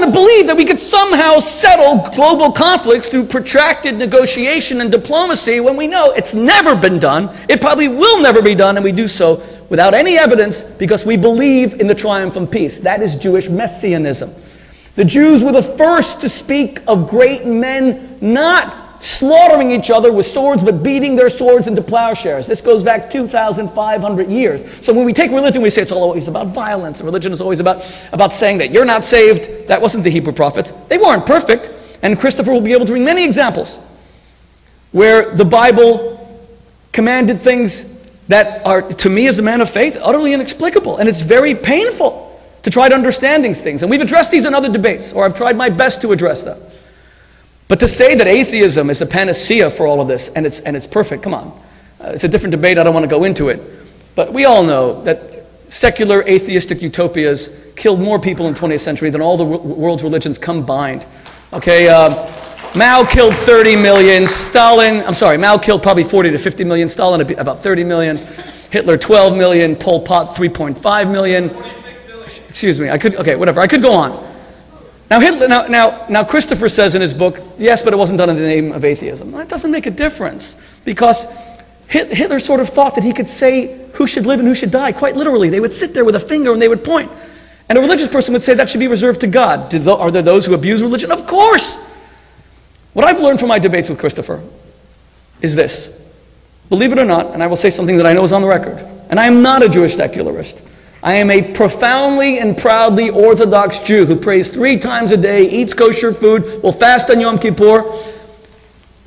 to believe that we could somehow settle global conflicts through protracted negotiation and diplomacy when we know it's never been done, it probably will never be done, and we do so without any evidence because we believe in the triumph of peace. That is Jewish messianism. The Jews were the first to speak of great men not slaughtering each other with swords, but beating their swords into plowshares. This goes back 2,500 years. So when we take religion, we say it's always about violence. Religion is always about saying that you're not saved. That wasn't the Hebrew prophets. They weren't perfect. And Christopher will be able to bring many examples where the Bible commanded things that are, to me as a man of faith, utterly inexplicable. And it's very painful to try to understand these things. And we've addressed these in other debates, or I've tried my best to address them. But to say that atheism is a panacea for all of this, and it's perfect, come on. It's a different debate, I don't want to go into it. But we all know that secular atheistic utopias killed more people in the 20th century than all the world's religions combined. Okay, Mao killed 30 million, Mao killed probably 40 to 50 million, Stalin about 30 million, Hitler 12 million, Pol Pot 3.5 million. 46 million. Excuse me, I could go on. Now Christopher says in his book, yes, but it wasn't done in the name of atheism. That doesn't make a difference, because Hitler sort of thought that he could say who should live and who should die, quite literally. They would sit there with a finger and they would point. And a religious person would say that should be reserved to God. Are there those who abuse religion? Of course! What I've learned from my debates with Christopher is this. Believe it or not, and I will say something that I know is on the record, and I am not a Jewish secularist. I am a profoundly and proudly Orthodox Jew who prays 3 times a day, eats kosher food, will fast on Yom Kippur.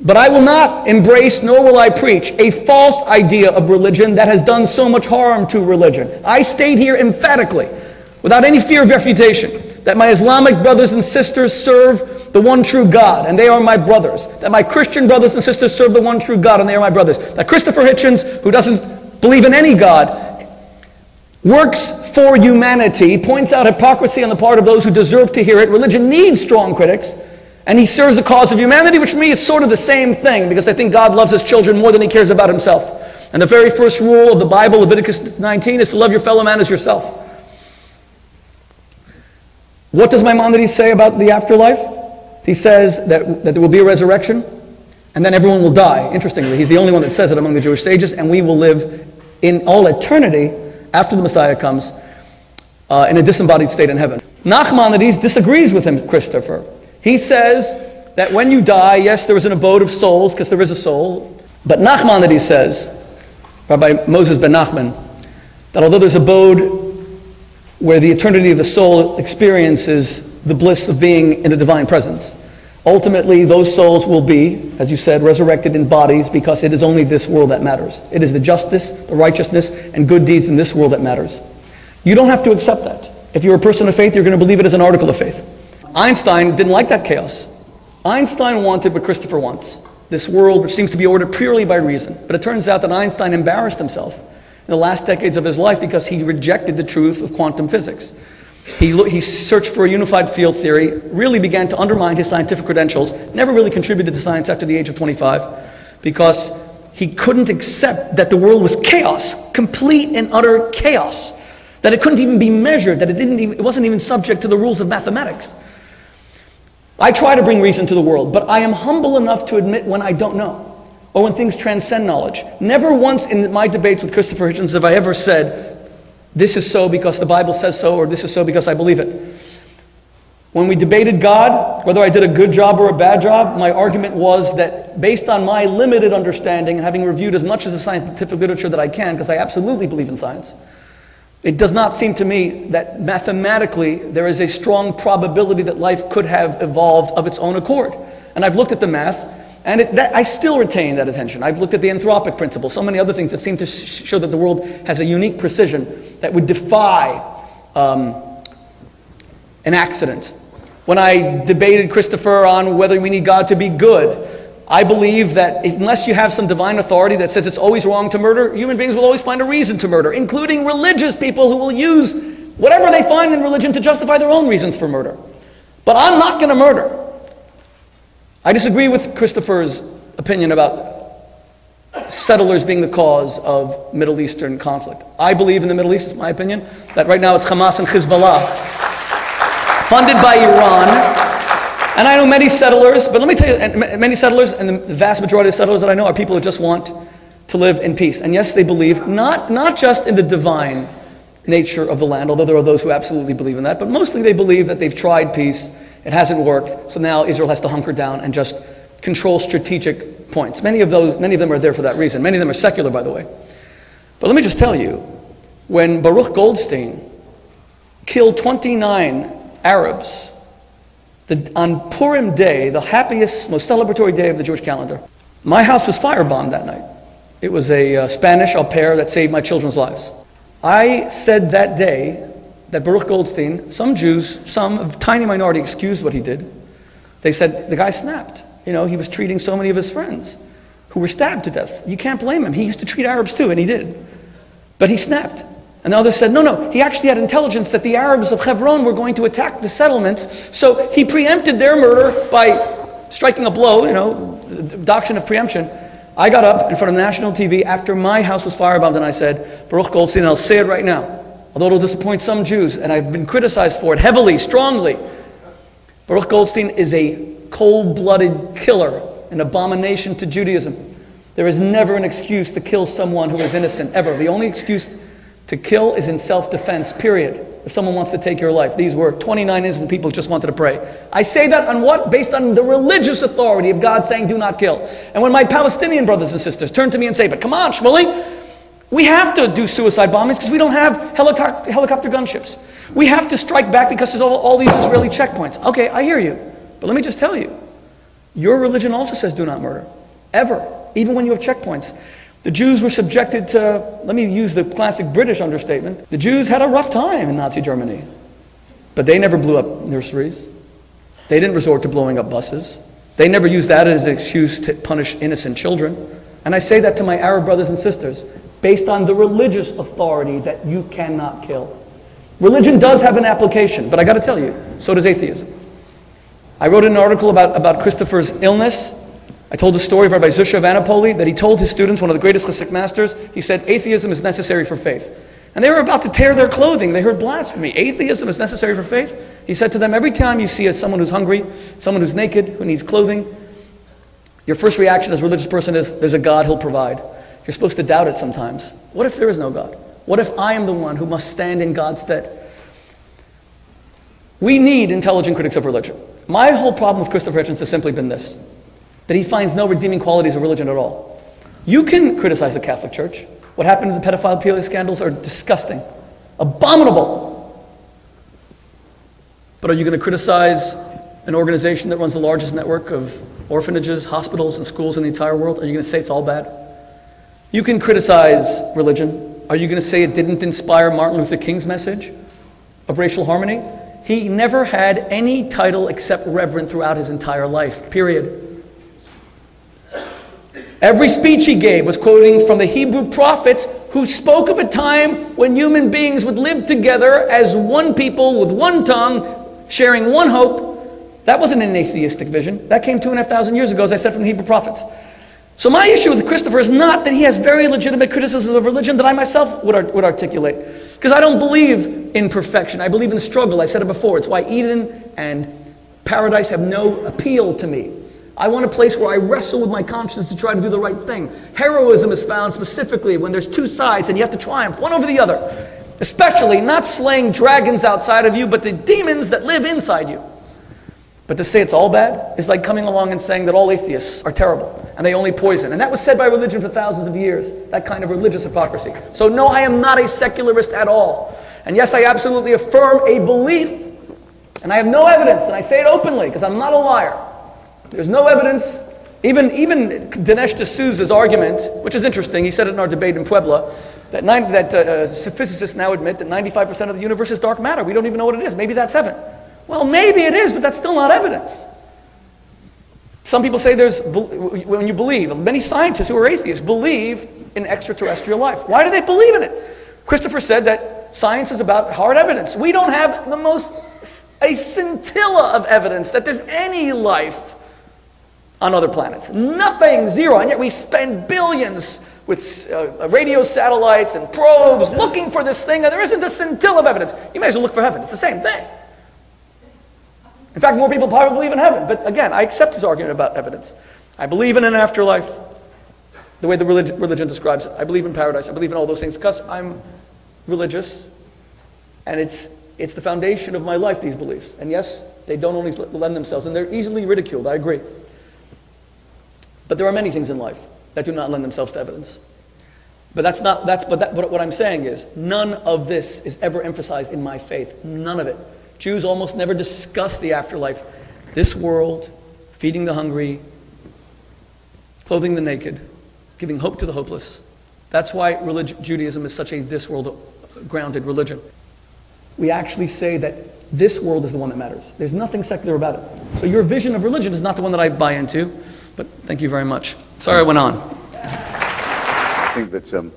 But I will not embrace, nor will I preach, a false idea of religion that has done so much harm to religion. I state here emphatically, without any fear of refutation, that my Islamic brothers and sisters serve the one true God, and they are my brothers. That my Christian brothers and sisters serve the one true God, and they are my brothers. That Christopher Hitchens, who doesn't believe in any God, works for humanity, points out hypocrisy on the part of those who deserve to hear it. Religion needs strong critics, and he serves the cause of humanity, which for me is sort of the same thing, because I think God loves his children more than he cares about himself. And the very first rule of the Bible, Leviticus 19, is to love your fellow man as yourself. What does Maimonides say about the afterlife? He says that there will be a resurrection, and then everyone will die. Interestingly, he's the only one that says it among the Jewish sages, and we will live in all eternity after the Messiah comes in a disembodied state in heaven. Nachmanides disagrees with him, Christopher. He says that when you die, yes, there is an abode of souls, because there is a soul, but Nachmanides says, Rabbi Moses ben Nachman, that although there's abode where the eternity of the soul experiences the bliss of being in the divine presence, ultimately those souls will be, as you said, resurrected in bodies, because it is only this world that matters. It is the justice, the righteousness, and good deeds in this world that matters. You don't have to accept that. If you're a person of faith, you're going to believe it as an article of faith. Einstein didn't like that chaos. Einstein wanted what Christopher wants, this world which seems to be ordered purely by reason. But it turns out that Einstein embarrassed himself in the last decades of his life because he rejected the truth of quantum physics. He searched for a unified field theory, really began to undermine his scientific credentials, never really contributed to science after the age of 25, because he couldn't accept that the world was chaos, complete and utter chaos, that it couldn't even be measured, that it wasn't even subject to the rules of mathematics. I try to bring reason to the world, but I am humble enough to admit when I don't know, or when things transcend knowledge. Never once in my debates with Christopher Hitchens have I ever said, this is so because the Bible says so, or this is so because I believe it. When we debated God, whether I did a good job or a bad job, my argument was that based on my limited understanding and having reviewed as much of the scientific literature that I can, because I absolutely believe in science, it does not seem to me that mathematically there is a strong probability that life could have evolved of its own accord. And I've looked at the math, and I still retain that attention. I've looked at the anthropic principle, so many other things that seem to show that the world has a unique precision that would defy an accident. When I debated Christopher on whether we need God to be good, I believe that unless you have some divine authority that says it's always wrong to murder, human beings will always find a reason to murder, including religious people who will use whatever they find in religion to justify their own reasons for murder. But I'm not going to murder. I disagree with Christopher's opinion about settlers being the cause of Middle Eastern conflict. I believe in the Middle East, it's my opinion, that right now it's Hamas and Hezbollah funded by Iran. And I know many settlers, but let me tell you, many settlers, and the vast majority of settlers that I know are people who just want to live in peace. And yes, they believe not just in the divine nature of the land, although there are those who absolutely believe in that, but mostly they believe that they've tried peace, it hasn't worked, so now Israel has to hunker down and just control strategic points. Many of them are there for that reason. Many of them are secular, by the way. But let me just tell you, when Baruch Goldstein killed 29 Arabs on Purim Day, the happiest, most celebratory day of the Jewish calendar, my house was firebombed that night. It was a Spanish au pair that saved my children's lives. I said that day that Baruch Goldstein, some Jews, a tiny minority, excused what he did. They said, the guy snapped. You know, he was treating so many of his friends who were stabbed to death. You can't blame him. He used to treat Arabs too, and he did. But he snapped. And the others said, no, he actually had intelligence that the Arabs of Hebron were going to attack the settlements, so he preempted their murder by striking a blow, you know, the doctrine of preemption. I got up in front of national TV after my house was firebombed and I said, Baruch Goldstein, and I'll say it right now, although it'll disappoint some Jews, and I've been criticized for it heavily, strongly, Baruch Goldstein is a cold-blooded killer, an abomination to Judaism. There is never an excuse to kill someone who is innocent, ever. The only excuse to kill is in self-defense, period. If someone wants to take your life. These were 29 innocent people who just wanted to pray. I say that on what? Based on the religious authority of God saying do not kill. And when my Palestinian brothers and sisters turn to me and say, but come on, Shmuley, we have to do suicide bombings because we don't have helicopter gunships. We have to strike back because there's all these Israeli checkpoints. Okay, I hear you. But let me just tell you, your religion also says do not murder. Ever. Even when you have checkpoints. The Jews were subjected to, let me use the classic British understatement, the Jews had a rough time in Nazi Germany. But they never blew up nurseries. They didn't resort to blowing up buses. They never used that as an excuse to punish innocent children. And I say that to my Arab brothers and sisters, based on the religious authority that you cannot kill. Religion does have an application, but I got to tell you, so does atheism. I wrote an article about Christopher's illness. I told the story of Rabbi Zusha of Anapoli that he told his students, one of the greatest Hasidic masters, he said, atheism is necessary for faith. And they were about to tear their clothing. They heard blasphemy. Atheism is necessary for faith? He said to them, every time you see someone who's hungry, someone who's naked, who needs clothing, your first reaction as a religious person is, there's a God, he'll provide. You're supposed to doubt it sometimes. What if there is no God? What if I am the one who must stand in God's stead? We need intelligent critics of religion. My whole problem with Christopher Hitchens has simply been this, that he finds no redeeming qualities of religion at all. You can criticize the Catholic Church. What happened to the pedophile scandals are disgusting, abominable. But are you going to criticize an organization that runs the largest network of orphanages, hospitals, and schools in the entire world? Are you going to say it's all bad? You can criticize religion. Are you going to say it didn't inspire Martin Luther King's message of racial harmony? He never had any title except reverend throughout his entire life, period. Every speech he gave was quoting from the Hebrew prophets who spoke of a time when human beings would live together as one people with one tongue, sharing one hope. That wasn't an atheistic vision. That came 2,500 years ago, as I said, from the Hebrew prophets. So my issue with Christopher is not that he has very legitimate criticisms of religion that I myself would articulate. Because I don't believe in perfection. I believe in struggle. I said it before. It's why Eden and paradise have no appeal to me. I want a place where I wrestle with my conscience to try to do the right thing. Heroism is found specifically when there's two sides and you have to triumph one over the other. Especially not slaying dragons outside of you, but the demons that live inside you. But to say it's all bad is like coming along and saying that all atheists are terrible and they only poison. And that was said by religion for thousands of years, that kind of religious hypocrisy. So no, I am not a secularist at all. And yes, I absolutely affirm a belief, and I have no evidence, and I say it openly because I'm not a liar. There's no evidence. Even Dinesh D'Souza's argument, which is interesting, he said it in our debate in Puebla, that physicists now admit that 95% of the universe is dark matter. We don't even know what it is. Maybe that's heaven. Well, maybe it is, but that's still not evidence. Some people say when you believe, many scientists who are atheists believe in extraterrestrial life. Why do they believe in it? Christopher said that science is about hard evidence. We don't have a scintilla of evidence that there's any life on other planets. Nothing, zero. And yet we spend billions with radio satellites and probes looking for this thing, and there isn't a scintilla of evidence. You may as well look for heaven. It's the same thing. In fact, more people probably believe in heaven. But again, I accept his argument about evidence. I believe in an afterlife, the way the religion describes it. I believe in paradise. I believe in all those things because I'm religious, and it's the foundation of my life, these beliefs. And yes, they don't always lend themselves, and they're easily ridiculed, I agree. But there are many things in life that do not lend themselves to evidence. But what I'm saying is, none of this is ever emphasized in my faith. None of it. Jews almost never discuss the afterlife. This world, feeding the hungry, clothing the naked, giving hope to the hopeless. That's why Judaism is such a this world grounded religion. We actually say that this world is the one that matters. There's nothing secular about it. So your vision of religion is not the one that I buy into. But thank you very much. Sorry I went on. I think that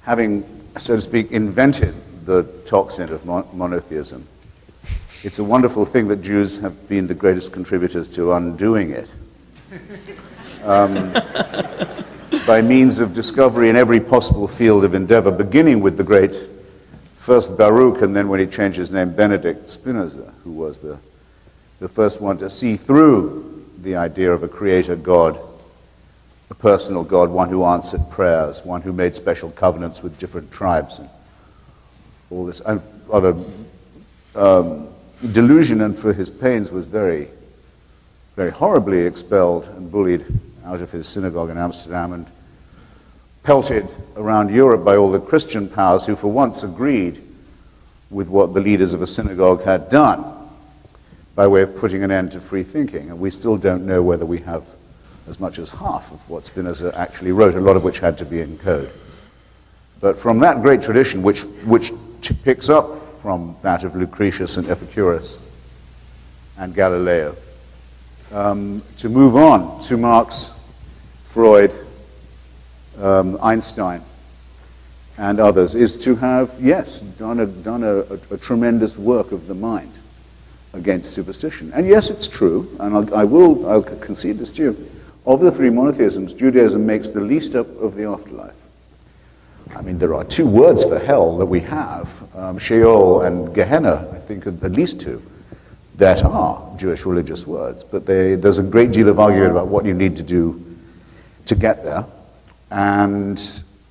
having, so to speak, invented the toxin of monotheism, it's a wonderful thing that Jews have been the greatest contributors to undoing it. By means of discovery in every possible field of endeavor, beginning with the great first Baruch, and then when he changed his name, Benedict Spinoza, who was the first one to see through the idea of a creator God, a personal God, one who answered prayers, one who made special covenants with different tribes, and all this other delusion, and for his pains was very, very horribly expelled and bullied out of his synagogue in Amsterdam and pelted around Europe by all the Christian powers who for once agreed with what the leaders of a synagogue had done by way of putting an end to free thinking. And we still don't know whether we have as much as half of what Spinoza actually wrote, a lot of which had to be in code. But from that great tradition, which picks up from that of Lucretius and Epicurus and Galileo, to move on to Marx, Freud, Einstein, and others, is to have, yes, done a tremendous work of the mind against superstition. And yes, it's true, and I'll concede this to you, of the three monotheisms, Judaism makes the least up of the afterlife. I mean, there are two words for hell that we have, Sheol and Gehenna, I think, are at least two, that are Jewish religious words. But there's a great deal of argument about what you need to do to get there, and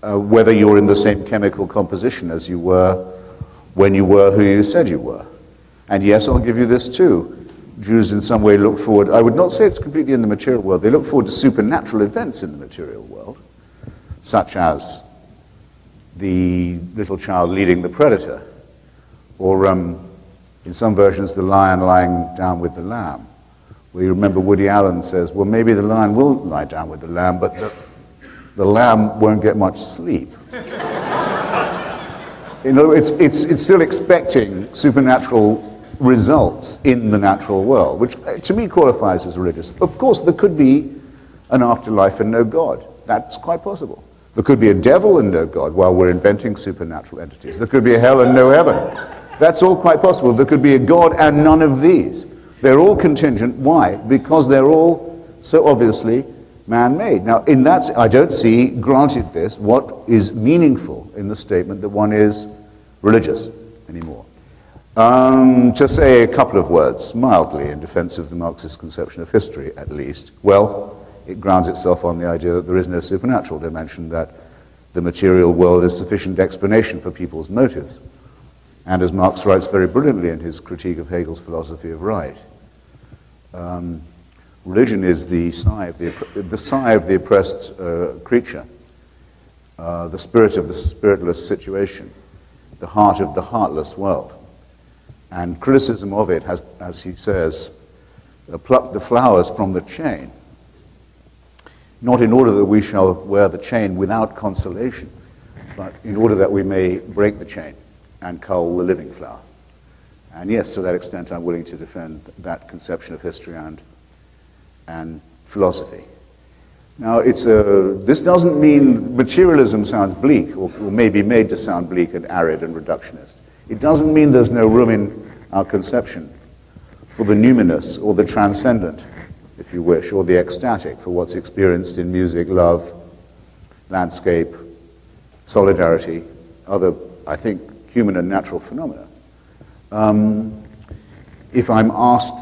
whether you're in the same chemical composition as you were when you were who you said you were. And yes, I'll give you this too. Jews in some way look forward, I would not say it's completely in the material world, they look forward to supernatural events in the material world, such as the little child leading the predator, or in some versions the lion lying down with the lamb. We remember Woody Allen says, well, maybe the lion will lie down with the lamb, but the lamb won't get much sleep. In other words, it's still expecting supernatural results in the natural world, which to me qualifies as religious. Of course, there could be an afterlife and no God. That's quite possible. There could be a devil and no God while we're inventing supernatural entities. There could be a hell and no heaven. That's all quite possible. There could be a God and none of these. They're all contingent. Why? Because they're all so obviously man-made. Now, in that, I don't see, granted this, what is meaningful in the statement that one is religious anymore. To say a couple of words, mildly, in defense of the Marxist conception of history, at least, well, it grounds itself on the idea that there is no supernatural dimension, that the material world is sufficient explanation for people's motives. And as Marx writes very brilliantly in his critique of Hegel's philosophy of right, religion is the sigh of the oppressed creature, the spirit of the spiritless situation, the heart of the heartless world. And criticism of it has, as he says, plucked the flowers from the chain, not in order that we shall wear the chain without consolation, but in order that we may break the chain and cull the living flower. And yes, to that extent, I'm willing to defend that conception of history and philosophy. Now, this doesn't mean materialism sounds bleak, or may be made to sound bleak and arid and reductionist. It doesn't mean there's no room in our conception for the numinous or the transcendent, if you wish, or the ecstatic, for what's experienced in music, love, landscape, solidarity, other, I think, human and natural phenomena. If I'm asked